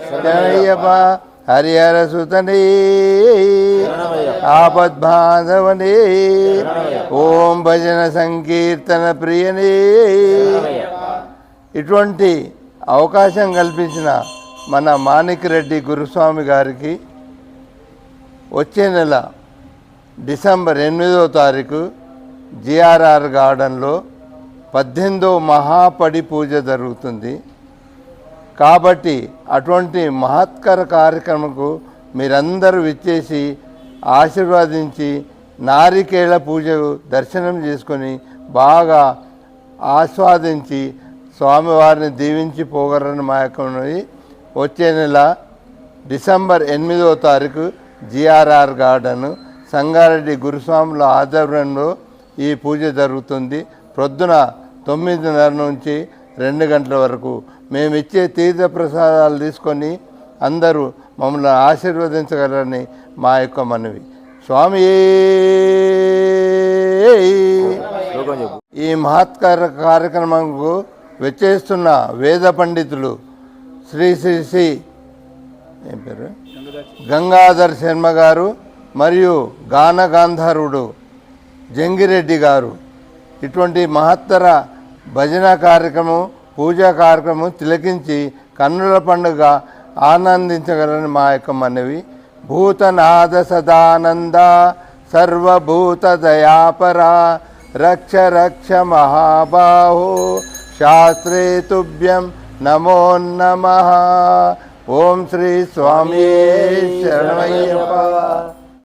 శరణయ్యప్ప హరిహర సుతనే ఆపద్బాంధవనే ఓం భజన సంకీర్తన ప్రియనే. ఇటువంటి అవకాశం కల్పించిన మన మాణిక్రెడ్డి గురుస్వామి గారికి వచ్చే నెల డిసెంబర్ 8వ తారీఖు జిఆర్ఆర్ గార్డెన్లో 18వ మహాపడి పూజ జరుగుతుంది. కాబట్టి అటువంటి మహత్కర కార్యక్రమంకు మీరందరూ విచ్చేసి ఆశీర్వదించి నారికేళ పూజ దర్శనం చేసుకొని బాగా ఆస్వాదించి స్వామివారిని దీవించి పోగరని మా యొక్క వచ్చే నెల డిసెంబర్ 8వ తారీఖు జిఆర్ఆర్ గార్డెన్ సంగారెడ్డి గురుస్వాముల ఆధ్వర్యంలో ఈ పూజ జరుగుతుంది. ప్రొద్దున 9:30 నుంచి 2 గంటల వరకు మేము ఇచ్చే తీర్థ ప్రసాదాలు తీసుకొని అందరూ మమ్మల్ని ఆశీర్వదించగలరని మా యొక్క మనవి. స్వామి ఈ మహత్కర కార్యక్రమంకు వచ్చేస్తున్న వేద పండితులు శ్రీ శ్రీ శ్రీ ఏం పేరు గంగాధర్ శర్మ గారు మరియు గాన గాంధర్వుడు జంగిరెడ్డి గారు ఇటువంటి మహత్తర భజన కార్యక్రమం పూజా కార్యక్రమం తిలకించి కన్నుల పండుగ ఆనందించగలని మా యొక్క మనవి. భూతనాద సదానంద సర్వభూత దయాపరా రక్ష రక్ష మహాబాహో శాస్త్రే తుభ్యం నమో నమః. ఓం శ్రీ స్వామి శరణమయ్యప్ప.